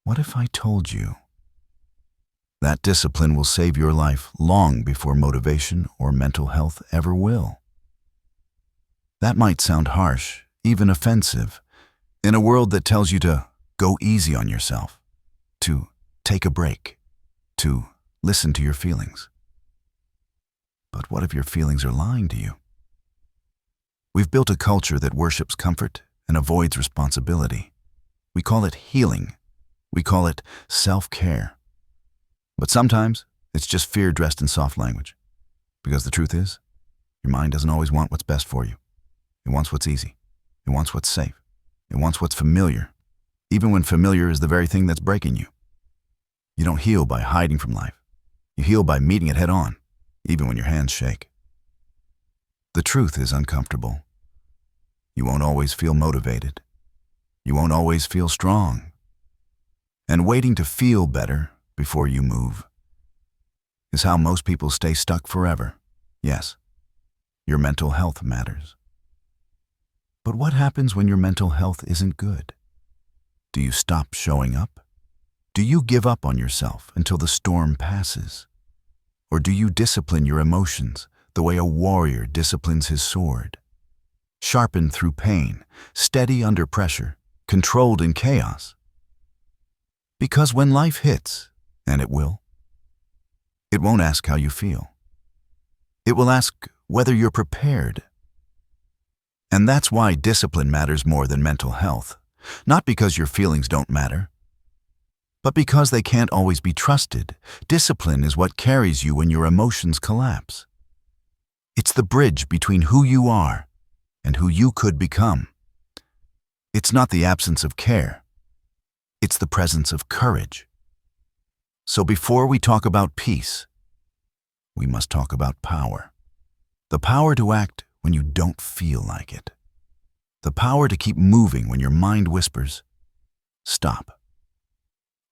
What if I told you that discipline will save your life long before motivation or mental health ever will? That might sound harsh, even offensive, in a world that tells you to go easy on yourself, to take a break, to listen to your feelings. But what if your feelings are lying to you? We've built a culture that worships comfort and avoids responsibility. We call it healing. We call it self-care. But sometimes it's just fear dressed in soft language. Because the truth is, your mind doesn't always want what's best for you. It wants what's easy. It wants what's safe. It wants what's familiar, even when familiar is the very thing that's breaking you. You don't heal by hiding from life. You heal by meeting it head on, even when your hands shake. The truth is uncomfortable. You won't always feel motivated. You won't always feel strong. And waiting to feel better before you move is how most people stay stuck forever. Yes, your mental health matters. But what happens when your mental health isn't good? Do you stop showing up? Do you give up on yourself until the storm passes? Or do you discipline your emotions the way a warrior disciplines his sword? Sharpened through pain, steady under pressure, controlled in chaos. Because when life hits, and it will, it won't ask how you feel. It will ask whether you're prepared. And that's why discipline matters more than mental health. Not because your feelings don't matter, but because they can't always be trusted. Discipline is what carries you when your emotions collapse. It's the bridge between who you are and who you could become. It's not the absence of care. It's the presence of courage. So before we talk about peace, we must talk about power. The power to act when you don't feel like it. The power to keep moving when your mind whispers, stop.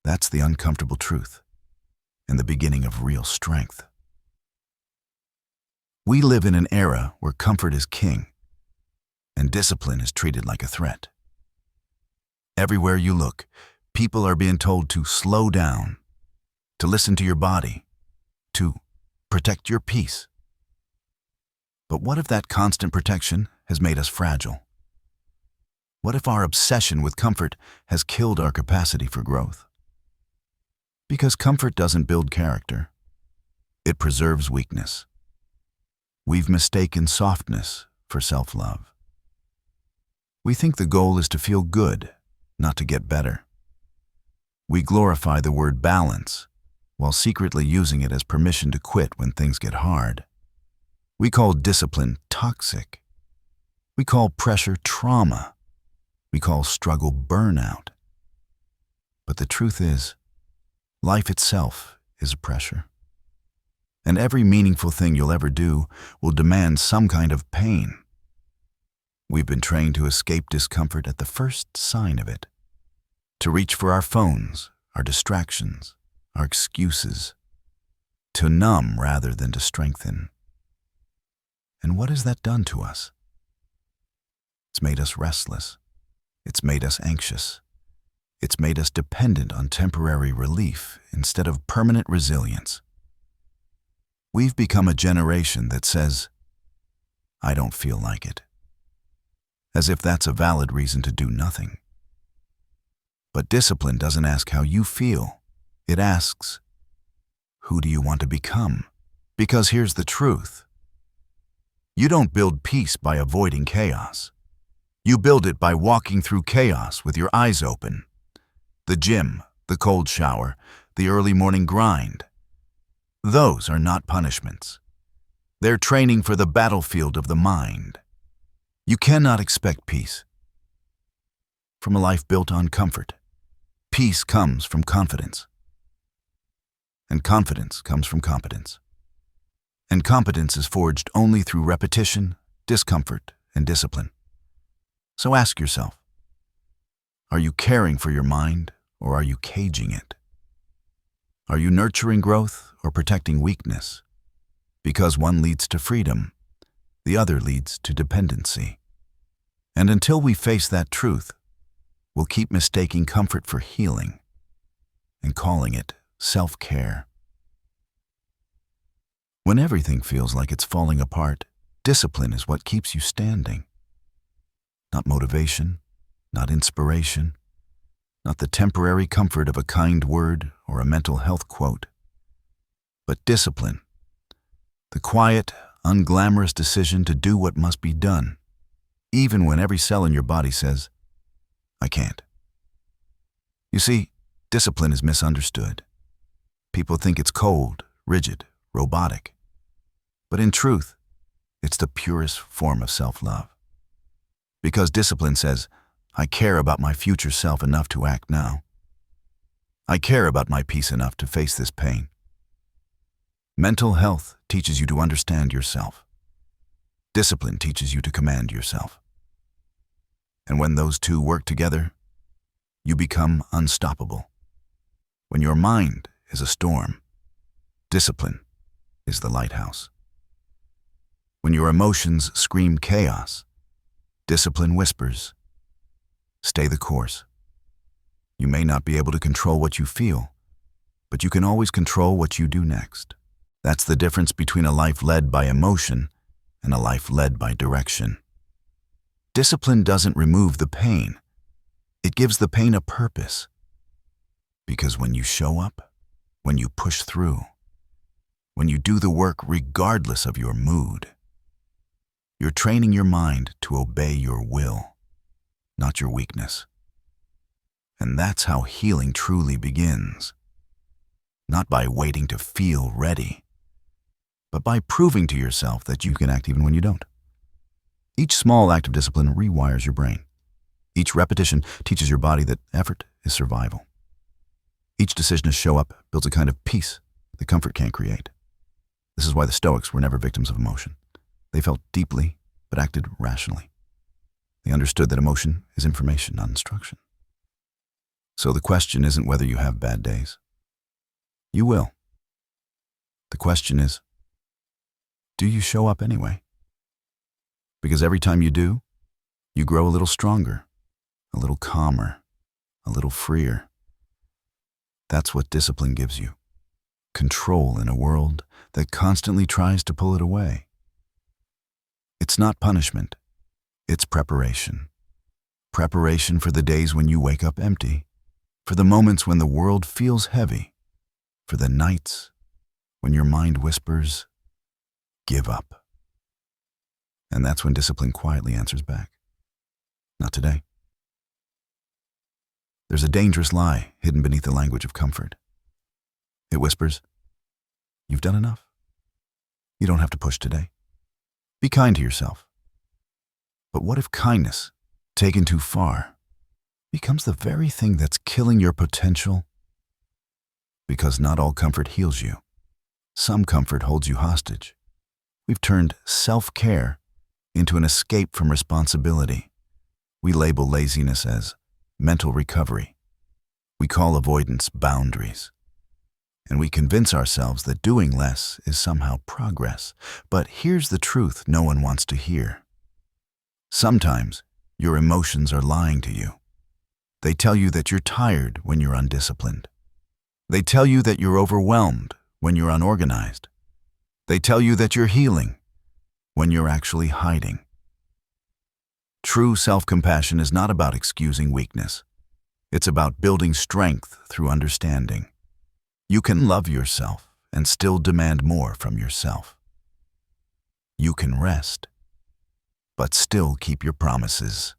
That's the uncomfortable truth and the beginning of real strength. We live in an era where comfort is king and discipline is treated like a threat. Everywhere you look, people are being told to slow down, to listen to your body, to protect your peace. But what if that constant protection has made us fragile? What if our obsession with comfort has killed our capacity for growth? Because comfort doesn't build character. It preserves weakness. We've mistaken softness for self-love. We think the goal is to feel good, not to get better. We glorify the word balance while secretly using it as permission to quit when things get hard. We call discipline toxic. We call pressure trauma. We call struggle burnout. But the truth is, life itself is a pressure. And every meaningful thing you'll ever do will demand some kind of pain. We've been trained to escape discomfort at the first sign of it, to reach for our phones, our distractions, our excuses, to numb rather than to strengthen. And what has that done to us? It's made us restless. It's made us anxious. It's made us dependent on temporary relief instead of permanent resilience. We've become a generation that says, I don't feel like it, as if that's a valid reason to do nothing. But discipline doesn't ask how you feel. It asks, who do you want to become? Because here's the truth. You don't build peace by avoiding chaos. You build it by walking through chaos with your eyes open. The gym, the cold shower, the early morning grind. Those are not punishments. They're training for the battlefield of the mind. You cannot expect peace from a life built on comfort. Peace comes from confidence. And confidence comes from competence. And competence is forged only through repetition, discomfort, and discipline. So ask yourself, are you caring for your mind or are you caging it? Are you nurturing growth or protecting weakness? Because one leads to freedom, the other leads to dependency. And until we face that truth, we'll keep mistaking comfort for healing and calling it self-care. When everything feels like it's falling apart, discipline is what keeps you standing. Not motivation, not inspiration, not the temporary comfort of a kind word or a mental health quote, but discipline, the quiet, unglamorous decision to do what must be done, even when every cell in your body says, I can't. You see, discipline is misunderstood. People think it's cold, rigid, robotic. But in truth, it's the purest form of self-love. Because discipline says, I care about my future self enough to act now. I care about my peace enough to face this pain. Mental health teaches you to understand yourself. Discipline teaches you to command yourself. And when those two work together, you become unstoppable. When your mind is a storm, discipline is the lighthouse. When your emotions scream chaos, discipline whispers, stay the course. You may not be able to control what you feel, but you can always control what you do next. That's the difference between a life led by emotion and a life led by direction. Discipline doesn't remove the pain. It gives the pain a purpose. Because when you show up, when you push through, when you do the work regardless of your mood, you're training your mind to obey your will, not your weakness. And that's how healing truly begins. Not by waiting to feel ready, but by proving to yourself that you can act even when you don't. Each small act of discipline rewires your brain. Each repetition teaches your body that effort is survival. Each decision to show up builds a kind of peace that comfort can't create. This is why the Stoics were never victims of emotion. They felt deeply, but acted rationally. They understood that emotion is information, not instruction. So the question isn't whether you have bad days. You will. The question is, do you show up anyway? Because every time you do, you grow a little stronger, a little calmer, a little freer. That's what discipline gives you. Control in a world that constantly tries to pull it away. It's not punishment. It's preparation. Preparation for the days when you wake up empty, for the moments when the world feels heavy, for the nights when your mind whispers, give up. And that's when discipline quietly answers back. Not today. There's a dangerous lie hidden beneath the language of comfort. It whispers, you've done enough. You don't have to push today. Be kind to yourself. But what if kindness, taken too far, becomes the very thing that's killing your potential? Because not all comfort heals you. Some comfort holds you hostage. We've turned self-care into an escape from responsibility. We label laziness as mental recovery. We call avoidance boundaries. And we convince ourselves that doing less is somehow progress. But here's the truth no one wants to hear. Sometimes your emotions are lying to you. They tell you that you're tired when you're undisciplined. They tell you that you're overwhelmed when you're unorganized. They tell you that you're healing when you're actually hiding. True self-compassion is not about excusing weakness. It's about building strength through understanding. You can love yourself and still demand more from yourself. You can rest, but still keep your promises.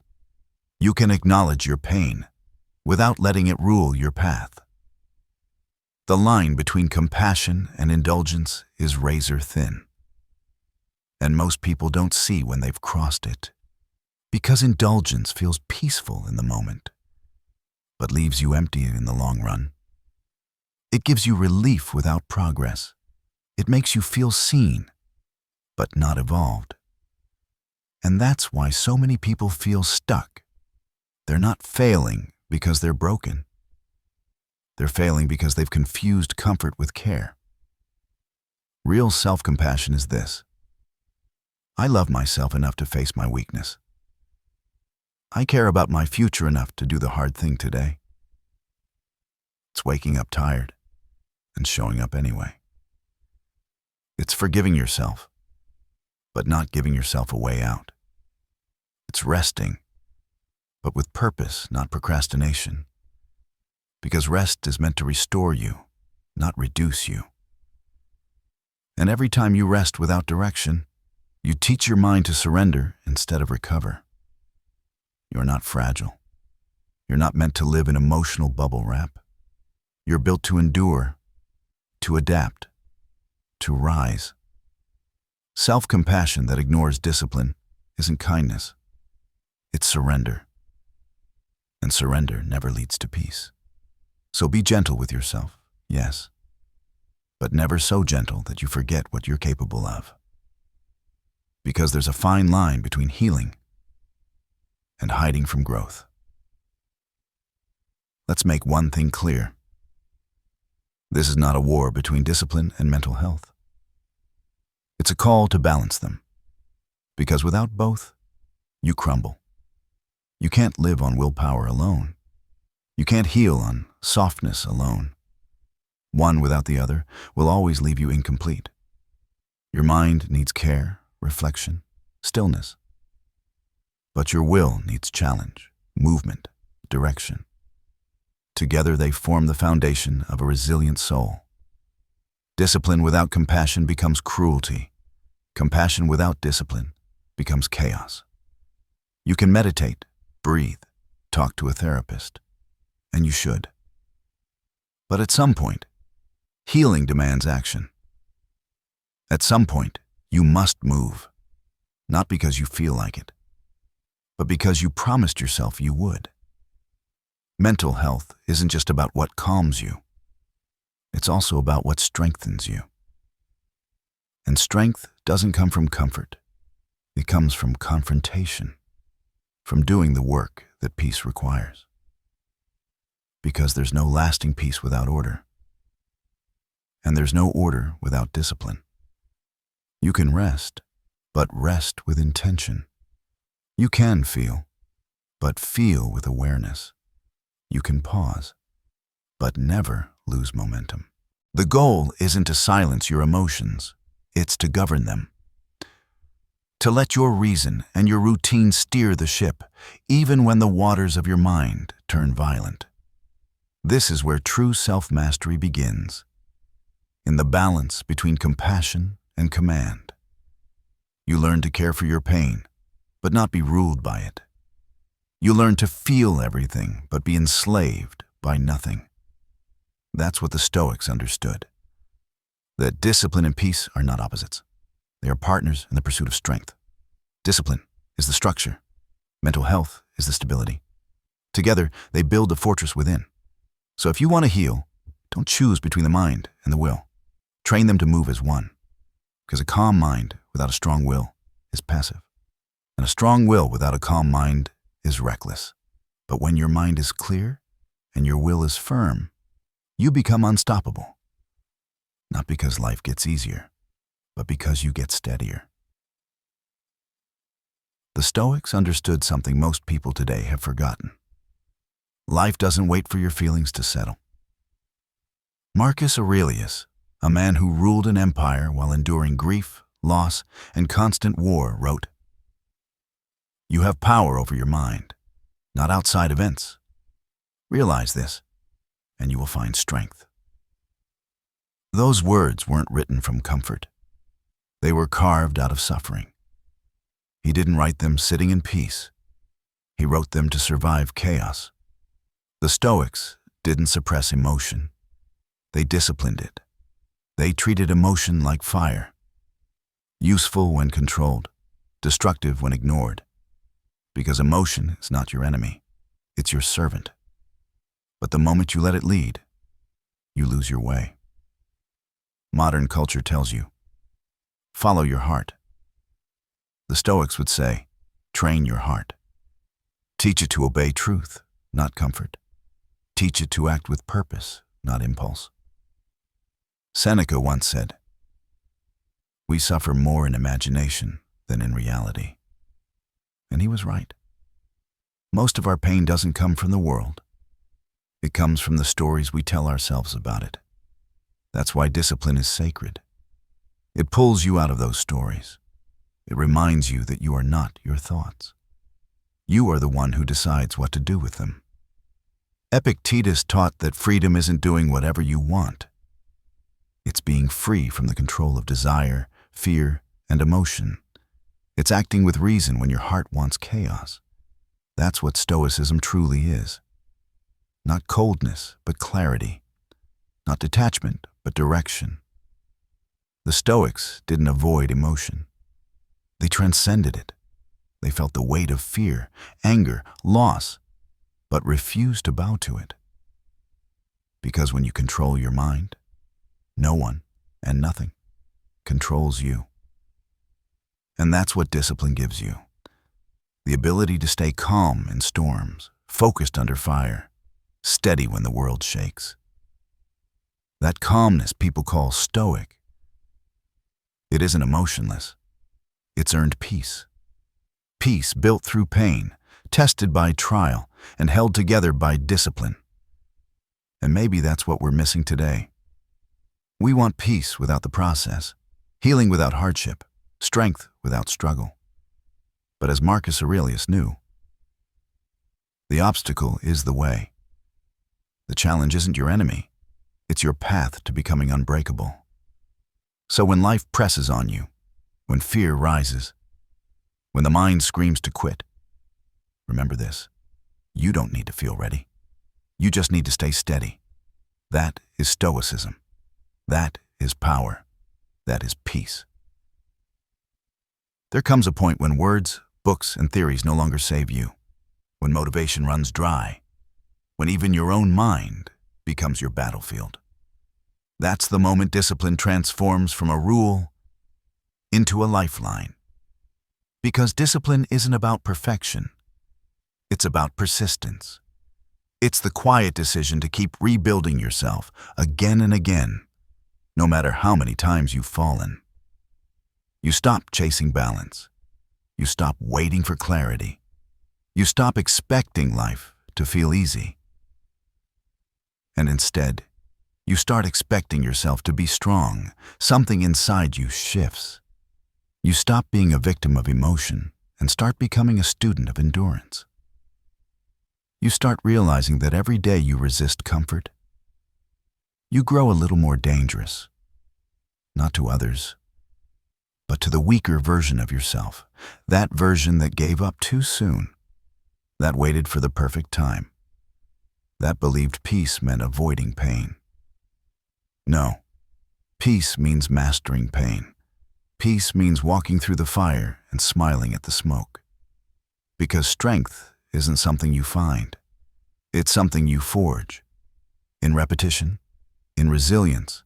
You can acknowledge your pain without letting it rule your path. The line between compassion and indulgence is razor thin. And most people don't see when they've crossed it. Because indulgence feels peaceful in the moment, but leaves you empty in the long run. It gives you relief without progress. It makes you feel seen, but not evolved. And that's why so many people feel stuck. They're not failing because they're broken. They're failing because they've confused comfort with care. Real self-compassion is this. I love myself enough to face my weakness. I care about my future enough to do the hard thing today. It's waking up tired and showing up anyway. It's forgiving yourself, but not giving yourself a way out. It's resting, but with purpose, not procrastination. Because rest is meant to restore you, not reduce you. And every time you rest without direction, you teach your mind to surrender instead of recover. You're not fragile. You're not meant to live in emotional bubble wrap. You're built to endure, to adapt, to rise. Self-compassion that ignores discipline isn't kindness. It's surrender. And surrender never leads to peace. So be gentle with yourself, yes, but never so gentle that you forget what you're capable of. Because there's a fine line between healing and hiding from growth. Let's make one thing clear. This is not a war between discipline and mental health. It's a call to balance them. Because without both, you crumble. You can't live on willpower alone. You can't heal on softness alone. One without the other will always leave you incomplete. Your mind needs care, reflection, stillness. But your will needs challenge, movement, direction. Together they form the foundation of a resilient soul. Discipline without compassion becomes cruelty. Compassion without discipline becomes chaos. You can meditate, breathe, talk to a therapist, and you should. But at some point, healing demands action. At some point, you must move, not because you feel like it, but because you promised yourself you would. Mental health isn't just about what calms you. It's also about what strengthens you. And strength doesn't come from comfort. It comes from confrontation, from doing the work that peace requires. Because there's no lasting peace without order. And there's no order without discipline. You can rest, but rest with intention. You can feel, but feel with awareness. You can pause, but never lose momentum. The goal isn't to silence your emotions, it's to govern them. To let your reason and your routine steer the ship, even when the waters of your mind turn violent. This is where true self-mastery begins, in the balance between compassion and command. You learn to care for your pain, but not be ruled by it. You learn to feel everything, but be enslaved by nothing. That's what the Stoics understood. That discipline and peace are not opposites. They are partners in the pursuit of strength. Discipline is the structure. Mental health is the stability. Together, they build the fortress within. So if you want to heal, don't choose between the mind and the will. Train them to move as one. Because a calm mind without a strong will is passive. And a strong will without a calm mind is reckless. But when your mind is clear and your will is firm, you become unstoppable. Not because life gets easier, but because you get steadier. The Stoics understood something most people today have forgotten. Life doesn't wait for your feelings to settle. Marcus Aurelius, a man who ruled an empire while enduring grief, loss, and constant war, wrote, "You have power over your mind, not outside events. Realize this, and you will find strength." Those words weren't written from comfort. They were carved out of suffering. He didn't write them sitting in peace. He wrote them to survive chaos. The Stoics didn't suppress emotion. They disciplined it. They treated emotion like fire, useful when controlled, destructive when ignored. Because emotion is not your enemy, it's your servant. But the moment you let it lead, you lose your way. Modern culture tells you, follow your heart. The Stoics would say, train your heart. Teach it to obey truth, not comfort. Teach it to act with purpose, not impulse. Seneca once said, "We suffer more in imagination than in reality." And he was right. Most of our pain doesn't come from the world. It comes from the stories we tell ourselves about it. That's why discipline is sacred. It pulls you out of those stories. It reminds you that you are not your thoughts. You are the one who decides what to do with them. Epictetus taught that freedom isn't doing whatever you want. It's being free from the control of desire, fear, and emotion. It's acting with reason when your heart wants chaos. That's what Stoicism truly is. Not coldness, but clarity. Not detachment, but direction. The Stoics didn't avoid emotion. They transcended it. They felt the weight of fear, anger, loss, but refused to bow to it. Because when you control your mind, no one and nothing controls you. And that's what discipline gives you. The ability to stay calm in storms, focused under fire, steady when the world shakes. That calmness people call stoic. It isn't emotionless. It's earned peace. Peace built through pain, tested by trial, and held together by discipline. And maybe that's what we're missing today. We want peace without the process, healing without hardship, strength without struggle. But as Marcus Aurelius knew, the obstacle is the way. The challenge isn't your enemy. It's your path to becoming unbreakable. So when life presses on you, when fear rises, when the mind screams to quit, remember this: you don't need to feel ready. You just need to stay steady. That is Stoicism. That is power. That is peace. There comes a point when words, books, and theories no longer save you, when motivation runs dry, when even your own mind becomes your battlefield. That's the moment discipline transforms from a rule into a lifeline. Because discipline isn't about perfection. It's about persistence. It's the quiet decision to keep rebuilding yourself again and again, no matter how many times you've fallen. You stop chasing balance. You stop waiting for clarity. You stop expecting life to feel easy. And instead, you start expecting yourself to be strong. Something inside you shifts. You stop being a victim of emotion and start becoming a student of endurance. You start realizing that every day you resist comfort, you grow a little more dangerous, not to others, but to the weaker version of yourself, that version that gave up too soon, that waited for the perfect time, that believed peace meant avoiding pain. No, peace means mastering pain. Peace means walking through the fire and smiling at the smoke. Because strength isn't something you find. It's something you forge. In repetition, in resilience,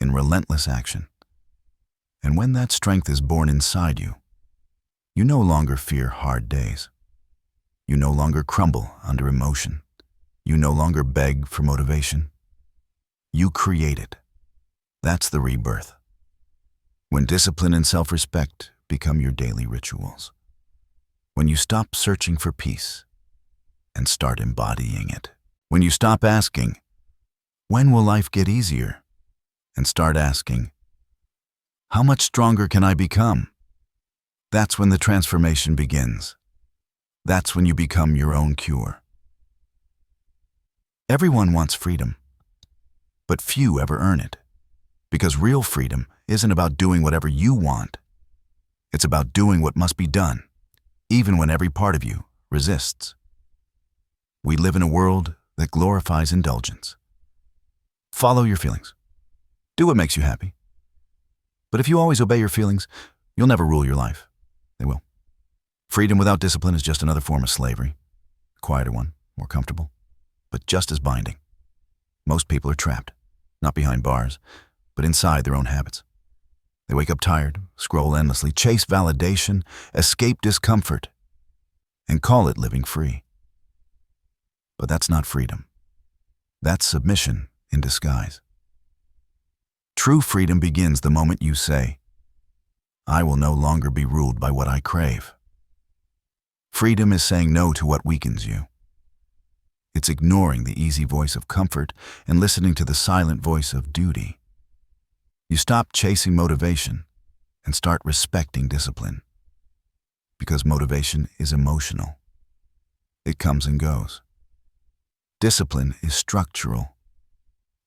in relentless action. And when that strength is born inside you, you no longer fear hard days. You no longer crumble under emotion. You no longer beg for motivation. You create it. That's the rebirth. When discipline and self-respect become your daily rituals. When you stop searching for peace and start embodying it. When you stop asking, when will life get easier? And start asking, how much stronger can I become? That's when the transformation begins. That's when you become your own cure. Everyone wants freedom, but few ever earn it. Because real freedom isn't about doing whatever you want. It's about doing what must be done, even when every part of you resists. We live in a world that glorifies indulgence. Follow your feelings. Do what makes you happy. But if you always obey your feelings, you'll never rule your life. They will. Freedom without discipline is just another form of slavery. A quieter one, more comfortable, but just as binding. Most people are trapped, not behind bars, but inside their own habits. They wake up tired, scroll endlessly, chase validation, escape discomfort, and call it living free. But that's not freedom. That's submission in disguise. True freedom begins the moment you say, I will no longer be ruled by what I crave. Freedom is saying no to what weakens you. It's ignoring the easy voice of comfort and listening to the silent voice of duty. You stop chasing motivation and start respecting discipline. Because motivation is emotional. It comes and goes. Discipline is structural.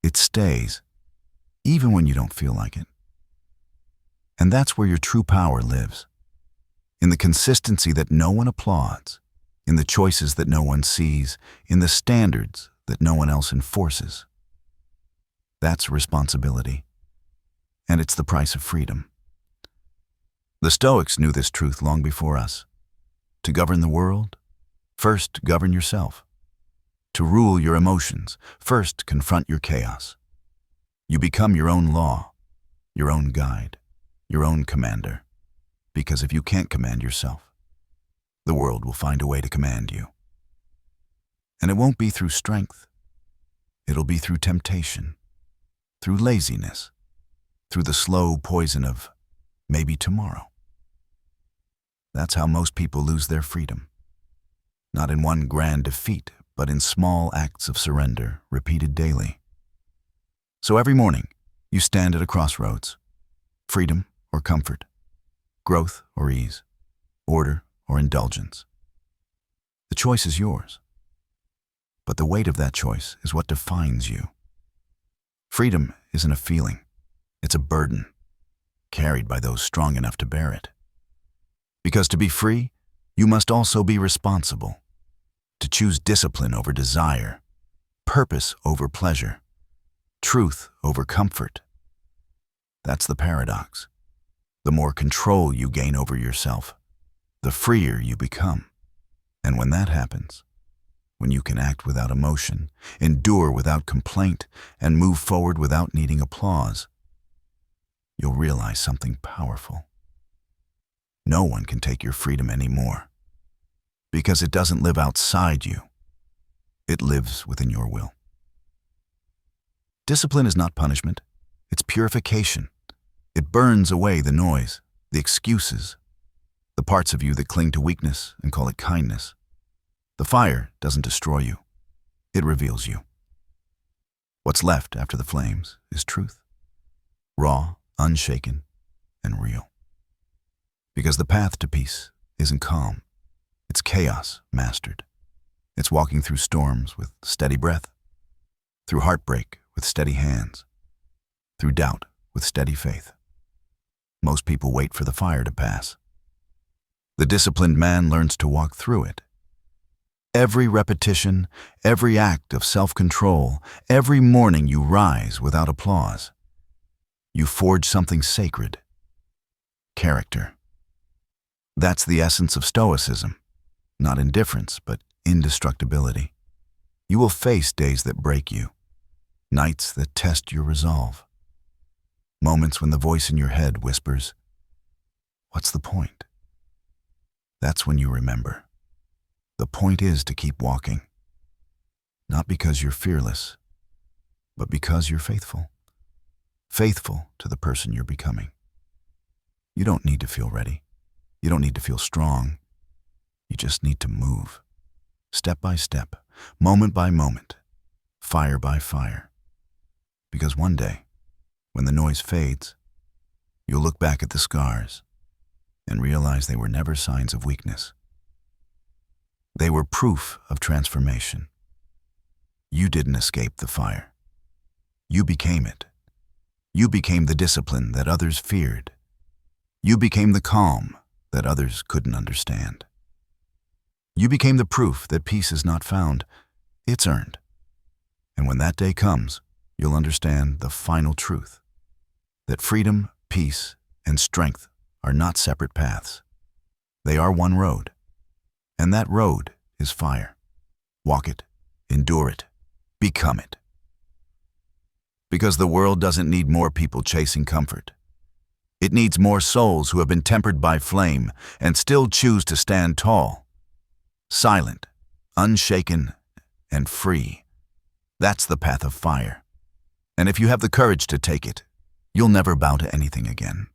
It stays, even when you don't feel like it. And that's where your true power lives. In the consistency that no one applauds, in the choices that no one sees, in the standards that no one else enforces. That's responsibility. And it's the price of freedom. The Stoics knew this truth long before us. To govern the world, first govern yourself. To rule your emotions, first confront your chaos. You become your own law, your own guide, your own commander. Because if you can't command yourself, the world will find a way to command you. And it won't be through strength. It'll be through temptation, through laziness, through the slow poison of maybe tomorrow. That's how most people lose their freedom. Not in one grand defeat, but in small acts of surrender repeated daily. So every morning, you stand at a crossroads. Freedom or comfort, growth or ease, order or indulgence. The choice is yours. But the weight of that choice is what defines you. Freedom isn't a feeling. It's a burden, carried by those strong enough to bear it. Because to be free, you must also be responsible. To choose discipline over desire, purpose over pleasure, truth over comfort. That's the paradox. The more control you gain over yourself, the freer you become. And when that happens, when you can act without emotion, endure without complaint, and move forward without needing applause, you'll realize something powerful. No one can take your freedom anymore, because it doesn't live outside you. It lives within your will. Discipline is not punishment. It's purification. It burns away the noise, the excuses, the parts of you that cling to weakness and call it kindness. The fire doesn't destroy you. It reveals you. What's left after the flames is truth. Raw, unshaken, and real. Because the path to peace isn't calm. It's chaos mastered. It's walking through storms with steady breath, through heartbreak with steady hands, through doubt with steady faith. Most people wait for the fire to pass. The disciplined man learns to walk through it. Every repetition, every act of self-control, every morning you rise without applause. You forge something sacred. Character. That's the essence of Stoicism. Not indifference, but indestructibility. You will face days that break you, nights that test your resolve, moments when the voice in your head whispers, "What's the point?" That's when you remember. The point is to keep walking. Not because you're fearless, but because you're faithful. Faithful to the person you're becoming. You don't need to feel ready. You don't need to feel strong. You just need to move. Step by step, moment by moment, fire by fire. Because one day, when the noise fades, you'll look back at the scars and realize they were never signs of weakness. They were proof of transformation. You didn't escape the fire. You became it. You became the discipline that others feared. You became the calm that others couldn't understand. You became the proof that peace is not found, it's earned. And when that day comes, you'll understand the final truth, that freedom, peace, and strength are not separate paths. They are one road, and that road is fire. Walk it, endure it, become it. Because the world doesn't need more people chasing comfort. It needs more souls who have been tempered by flame and still choose to stand tall, silent, unshaken, and free. That's the path of fire. And if you have the courage to take it, you'll never bow to anything again.